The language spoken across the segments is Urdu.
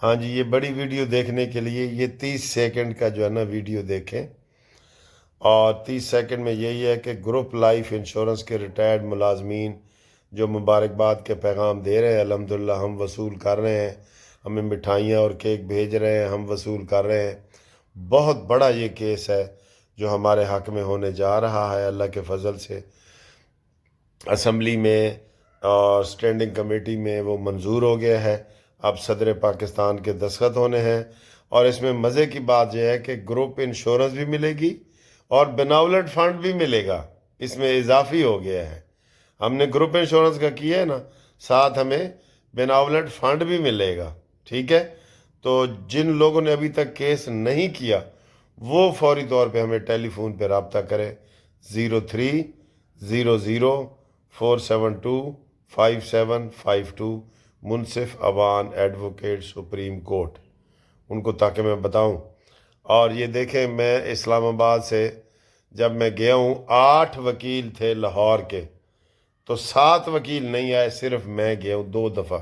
ہاں جی، یہ بڑی ویڈیو دیکھنے کے لیے یہ 30 سیکنڈ کا جو ہے نا ویڈیو دیکھیں، اور 30 سیکنڈ میں یہی ہے کہ گروپ لائف انشورنس کے ریٹائرڈ ملازمین جو مبارکباد کے پیغام دے رہے ہیں، الحمدللہ ہم وصول کر رہے ہیں، ہمیں مٹھائیاں اور کیک بھیج رہے ہیں، ہم وصول کر رہے ہیں۔ بہت بڑا یہ کیس ہے جو ہمارے حق میں ہونے جا رہا ہے، اللہ کے فضل سے اسمبلی میں اور اسٹینڈنگ کمیٹی میں وہ منظور ہو گیا ہے۔ اب صدر پاکستان کے دستخط ہونے ہیں، اور اس میں مزے کی بات یہ ہے کہ گروپ انشورنس بھی ملے گی اور بناولٹ فنڈ بھی ملے گا، اس میں اضافی ہو گیا ہے۔ ہم نے گروپ انشورنس کا کیا ہے نا، ساتھ ہمیں بناولٹ فنڈ بھی ملے گا، ٹھیک ہے؟ تو جن لوگوں نے ابھی تک کیس نہیں کیا وہ فوری طور پہ ہمیں ٹیلی فون پہ رابطہ کریں، 030004725752، منصف اوان ایڈوکیٹ سپریم کورٹ، ان کو تاکہ میں بتاؤں۔ اور یہ دیکھیں، میں اسلام آباد سے جب میں گیا ہوں 8 وکیل تھے لاہور کے، تو 7 وکیل نہیں آئے، صرف میں گیا ہوں 2 دفعہ،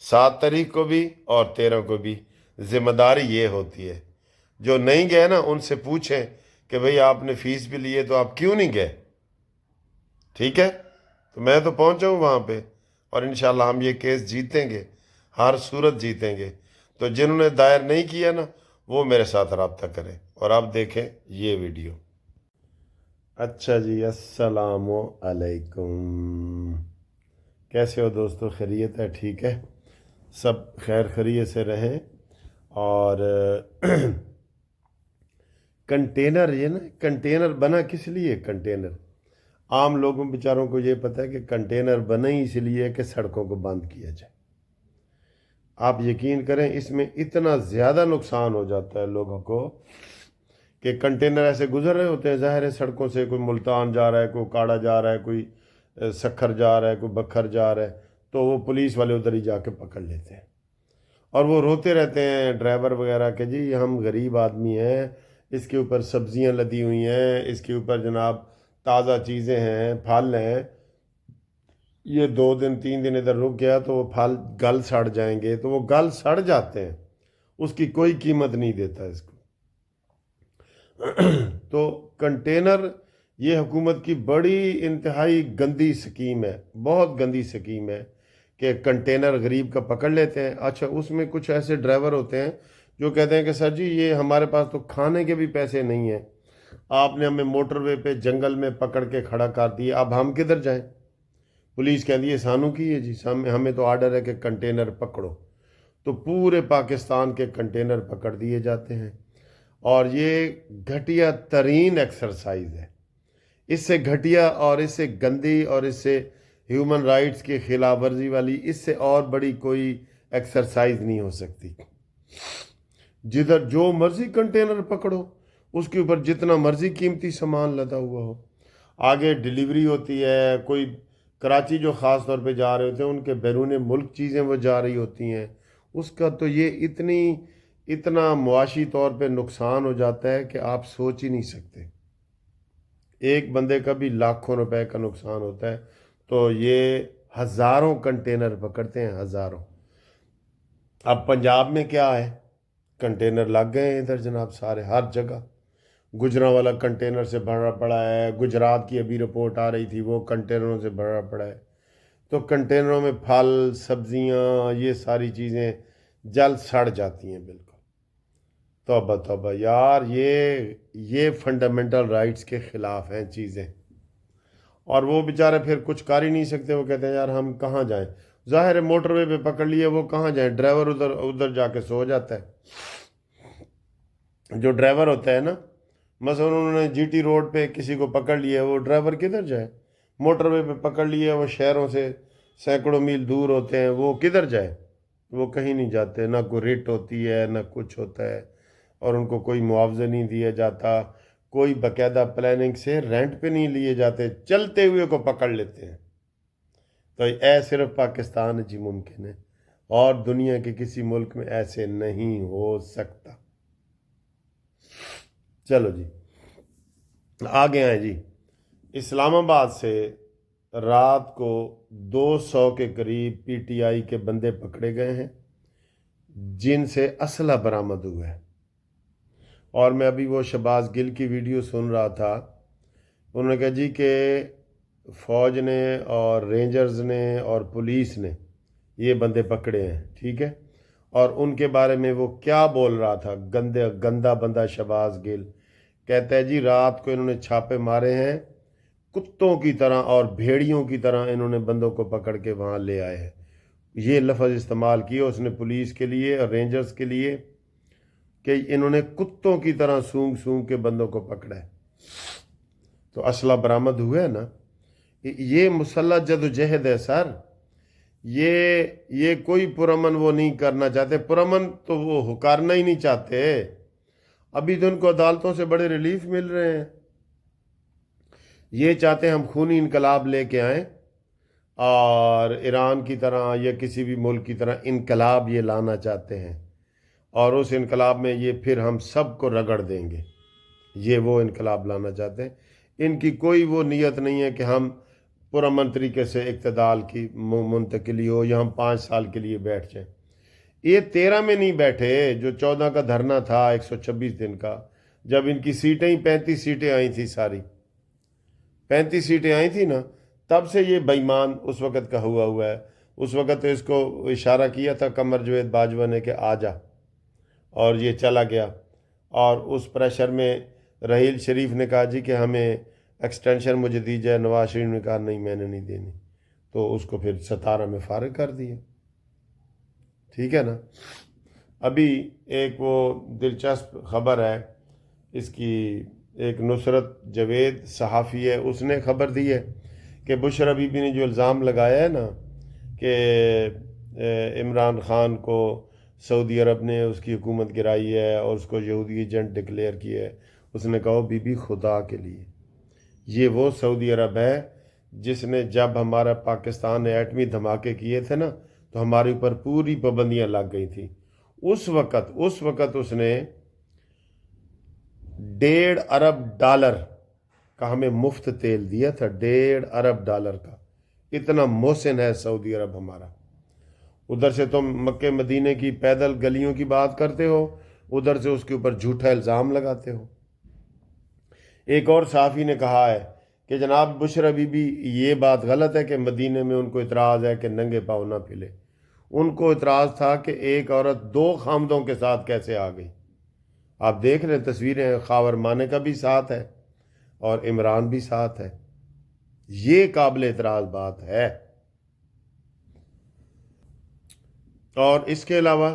7 تاریخ کو بھی اور 13 کو بھی۔ ذمہ داری یہ ہوتی ہے، جو نہیں گئے نا ان سے پوچھیں کہ بھئی آپ نے فیس بھی لی ہے تو آپ کیوں نہیں گئے، ٹھیک ہے؟ تو میں تو پہنچا ہوں وہاں پہ، اور انشاءاللہ ہم یہ کیس جیتیں گے، ہر صورت جیتیں گے۔ تو جنہوں نے دائر نہیں کیا نا وہ میرے ساتھ رابطہ کریں، اور آپ دیکھیں یہ ویڈیو۔ اچھا جی، السلام علیکم، کیسے ہو دوستو؟ خیریت ہے؟ ٹھیک ہے، سب خیر خیریت سے رہیں۔ اور کنٹینر، یہ نا کنٹینر بنا کس لیے؟ کنٹینر عام لوگوں بیچاروں کو یہ پتہ ہے کہ کنٹینر بنا ہی اس لیے کہ سڑکوں کو بند کیا جائے۔ آپ یقین کریں اس میں اتنا زیادہ نقصان ہو جاتا ہے لوگوں کو کہ کنٹینر ایسے گزر رہے ہوتے ہیں، ظاہر ہے سڑکوں سے، کوئی ملتان جا رہا ہے، کوئی کاڑا جا رہا ہے، کوئی سکھر جا رہا ہے، کوئی بکھر جا رہا ہے، تو وہ پولیس والے ادھر ہی جا کے پکڑ لیتے ہیں، اور وہ روتے رہتے ہیں ڈرائیور وغیرہ کہ جی ہم غریب آدمی ہیں، اس کے اوپر سبزیاں لدی ہوئی ہیں، اس کے اوپر جناب تازہ چیزیں ہیں، پھل ہیں، یہ 2 دن 3 دن ادھر رک گیا تو وہ پھل گل سڑ جائیں گے، تو وہ گل سڑ جاتے ہیں، اس کی کوئی قیمت نہیں دیتا اس کو۔ تو کنٹینر یہ حکومت کی بڑی انتہائی گندی سکیم ہے، بہت گندی سکیم ہے کہ کنٹینر غریب کا پکڑ لیتے ہیں۔ اچھا، اس میں کچھ ایسے ڈرائیور ہوتے ہیں جو کہتے ہیں کہ سر جی یہ ہمارے پاس تو کھانے کے بھی پیسے نہیں ہیں، آپ نے ہمیں موٹر وے پہ جنگل میں پکڑ کے کھڑا کر دیا، اب ہم کدھر جائیں؟ پولیس کہتی ہے سانو کی ہے جی، ہمیں تو آرڈر ہے کہ کنٹینر پکڑو، تو پورے پاکستان کے کنٹینر پکڑ دیے جاتے ہیں، اور یہ گھٹیا ترین ایکسرسائز ہے۔ اس سے گھٹیا اور اس سے گندی اور اس سے ہیومن رائٹس کی خلاف ورزی والی اس سے اور بڑی کوئی ایکسرسائز نہیں ہو سکتی۔ جدھر جو مرضی کنٹینر پکڑو، اس کے اوپر جتنا مرضی قیمتی سامان لدا ہوا ہو، آگے ڈیلیوری ہوتی ہے، کوئی کراچی جو خاص طور پہ جا رہے ہوتے ہیں ان کے بیرون ملک چیزیں وہ جا رہی ہوتی ہیں، اس کا تو یہ اتنا معاشی طور پہ نقصان ہو جاتا ہے کہ آپ سوچ ہی نہیں سکتے۔ ایک بندے کا بھی لاکھوں روپے کا نقصان ہوتا ہے، تو یہ ہزاروں کنٹینر پکڑتے ہیں، ہزاروں۔ اب پنجاب میں کیا ہے، کنٹینر لگ گئے ہیں ادھر جناب سارے، ہر جگہ۔ گجرا والا کنٹینر سے بھرا پڑا ہے، گجرات کی ابھی رپورٹ آ رہی تھی، وہ کنٹینروں سے بھرا پڑا ہے۔ تو کنٹینروں میں پھل، سبزیاں، یہ ساری چیزیں جل سڑ جاتی ہیں بالکل۔ توبہ توبہ یار، یہ فنڈامنٹل رائٹس کے خلاف ہیں چیزیں، اور وہ بیچارے پھر کچھ کر ہی نہیں سکتے، وہ کہتے ہیں یار ہم کہاں جائیں؟ ظاہر ہے موٹر وے پہ پکڑ لیے، وہ کہاں جائیں؟ ڈرائیور ادھر جا کے سو جاتا ہے۔ جو ڈرائیور ہوتا ہے نا، مثلا انہوں نے جی ٹی روڈ پہ کسی کو پکڑ لیا، وہ ڈرائیور کدھر جائے؟ موٹر وے پہ پکڑ لیا، وہ شہروں سے سینکڑوں میل دور ہوتے ہیں، وہ کدھر جائے؟ وہ کہیں نہیں جاتے، نہ کوئی ریٹ ہوتی ہے نہ کچھ ہوتا ہے، اور ان کو کوئی معاوضہ نہیں دیا جاتا، کوئی باقاعدہ پلاننگ سے رینٹ پہ نہیں لیے جاتے، چلتے ہوئے کو پکڑ لیتے ہیں۔ تو اے صرف پاکستان جی ممکن ہے، اور دنیا کے کسی ملک میں ایسے نہیں ہو سکتا۔ چلو جی، آگے آئیں جی۔ اسلام آباد سے رات کو 200 کے قریب پی ٹی آئی کے بندے پکڑے گئے ہیں، جن سے اسلحہ برآمد ہوا ہے۔ اور میں ابھی وہ شہباز گل کی ویڈیو سن رہا تھا، انہوں نے کہا جی کہ فوج نے اور رینجرز نے اور پولیس نے یہ بندے پکڑے ہیں، ٹھیک ہے، اور ان کے بارے میں وہ کیا بول رہا تھا، گندا بندہ شہباز گل کہتا ہے جی رات کو انہوں نے چھاپے مارے ہیں، کتوں کی طرح اور بھیڑیوں کی طرح انہوں نے بندوں کو پکڑ کے وہاں لے آئے ہیں۔ یہ لفظ استعمال کیا اس نے پولیس کے لیے اور رینجرز کے لیے کہ انہوں نے کتوں کی طرح سونگ سونگ کے بندوں کو پکڑا ہے۔ تو اسلحہ برآمد ہوا ہے نا، یہ مسلح جد و جہد ہے سر۔ یہ کوئی پرامن وہ نہیں کرنا چاہتے، پرامن تو وہ کرنا ہی نہیں چاہتے۔ ابھی تو ان کو عدالتوں سے بڑے ریلیف مل رہے ہیں۔ یہ چاہتے ہیں ہم خونی انقلاب لے کے آئیں اور ایران کی طرح یا کسی بھی ملک کی طرح انقلاب یہ لانا چاہتے ہیں، اور اس انقلاب میں یہ پھر ہم سب کو رگڑ دیں گے۔ یہ وہ انقلاب لانا چاہتے ہیں۔ ان کی کوئی وہ نیت نہیں ہے کہ ہم پرامن طریقے سے اقتدار کی منتقلی ہو یا ہم 5 سال کے لیے بیٹھ جائیں۔ یہ 13 میں نہیں بیٹھے، جو 14 کا دھرنا تھا 126 دن کا، جب ان کی سیٹیں ہی 35 سیٹیں آئی تھی، ساری 35 سیٹیں آئی تھی نا، تب سے یہ بےایمان اس وقت کا ہوا ہے۔ اس وقت تو اس کو اشارہ کیا تھا قمر جاوید باجوہ نے کہ آ جا، اور یہ چلا گیا، اور اس پریشر میں رحیل شریف نے کہا جی کہ ہمیں ایکسٹینشن مجھے دی جائے، نواز شریف نے کہا نہیں میں نے نہیں دینی، تو اس کو پھر 17 میں فارغ کر دیا، ٹھیک ہے نا۔ ابھی ایک وہ دلچسپ خبر ہے، اس کی ایک نصرت جاوید صحافی ہے، اس نے خبر دی ہے کہ بشرا بی بی نے جو الزام لگایا ہے نا کہ عمران خان کو سعودی عرب نے اس کی حکومت گرائی ہے اور اس کو یہودی ایجنٹ ڈکلیئر کیا ہے، اس نے کہا بی بی خدا کے لیے یہ وہ سعودی عرب ہے جس نے جب ہمارا پاکستان نے ایٹمی دھماکے کیے تھے نا تو ہمارے اوپر پوری پابندیاں لگ گئی تھیں۔ اس وقت اس نے $1.5 ارب کا ہمیں مفت تیل دیا تھا، $1.5 ارب کا۔ اتنا محسن ہے سعودی عرب ہمارا۔ ادھر سے تم مکہ مدینے کی پیدل گلیوں کی بات کرتے ہو، ادھر سے اس کے اوپر جھوٹا الزام لگاتے ہو۔ ایک اور صحافی نے کہا ہے کہ جناب بشرا بی بی یہ بات غلط ہے کہ مدینے میں ان کو اعتراض ہے کہ ننگے پاؤں نہ پھلے۔ ان کو اعتراض تھا کہ ایک عورت 2 خامدوں کے ساتھ کیسے آ گئی۔ آپ دیکھ رہے تصویریں، خاور مانے کا بھی ساتھ ہے اور عمران بھی ساتھ ہے۔ یہ قابل اعتراض بات ہے۔ اور اس کے علاوہ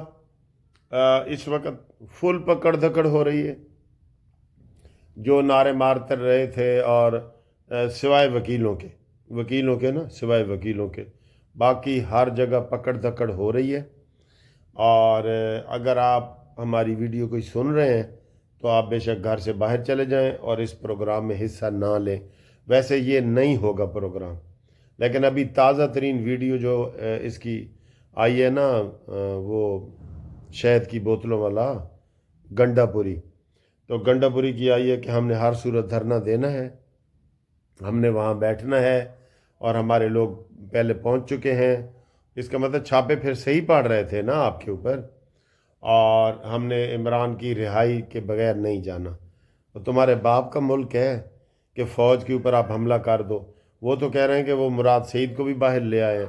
اس وقت فل پکڑ دھکڑ ہو رہی ہے، جو نعرے مارتے رہے تھے، اور سوائے وکیلوں کے نا، سوائے وکیلوں کے باقی ہر جگہ پکڑ دھکڑ ہو رہی ہے۔ اور اگر آپ ہماری ویڈیو کوئی سن رہے ہیں تو آپ بے شک گھر سے باہر چلے جائیں اور اس پروگرام میں حصہ نہ لیں۔ ویسے یہ نہیں ہوگا پروگرام، لیکن ابھی تازہ ترین ویڈیو جو اس کی آئی ہے نا، وہ شہد کی بوتلوں والا گنڈا پوری، تو گنڈا پوری کی آئی ہے کہ ہم نے ہر صورت دھرنا دینا ہے، ہم نے وہاں بیٹھنا ہے، اور ہمارے لوگ پہلے پہنچ چکے ہیں۔ اس کا مطلب چھاپے پھر صحیح پڑ رہے تھے نا آپ کے اوپر، اور ہم نے عمران کی رہائی کے بغیر نہیں جانا۔ تو تمہارے باپ کا ملک ہے کہ فوج کے اوپر آپ حملہ کر دو۔ وہ تو کہہ رہے ہیں کہ وہ مراد سعید کو بھی باہر لے آئے۔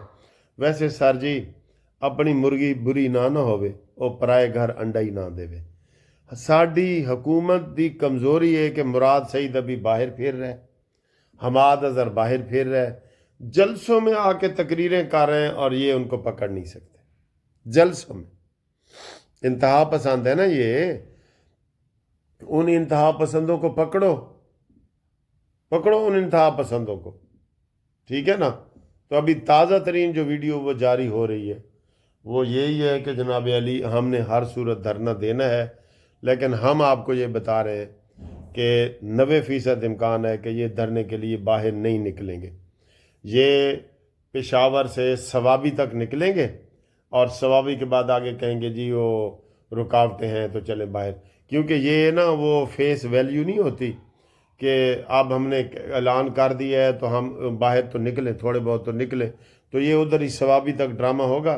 ویسے سر جی اپنی مرغی بری نہ ہوے، وہ پرائے گھر انڈا ہی نہ دے۔ ساڈی حکومت دی کمزوری ہے کہ مراد سعید ابھی باہر پھر رہے، حماد اظہر باہر پھر رہے، جلسوں میں آ کے تقریریں کر رہے ہیں، اور یہ ان کو پکڑ نہیں سکتے جلسوں میں۔ انتہا پسند ہے نا یہ، ان انتہا پسندوں کو پکڑو ان انتہا پسندوں کو، ٹھیک ہے نا۔ تو ابھی تازہ ترین جو ویڈیو وہ جاری ہو رہی ہے وہ یہی ہے کہ جناب علی ہم نے ہر صورت دھرنا دینا ہے، لیکن ہم آپ کو یہ بتا رہے ہیں کہ 90% امکان ہے کہ یہ دھرنے کے لیے باہر نہیں نکلیں گے۔ یہ پشاور سے سوابی تک نکلیں گے، اور سوابی کے بعد آگے کہیں گے جی وہ رکاوٹیں ہیں تو چلے باہر، کیونکہ یہ نا وہ فیس ویلیو نہیں ہوتی کہ اب ہم نے اعلان کر دیا ہے تو ہم باہر تو نکلیں، تھوڑے بہت تو نکلیں، تو یہ ادھر ہی سوابی تک ڈرامہ ہوگا۔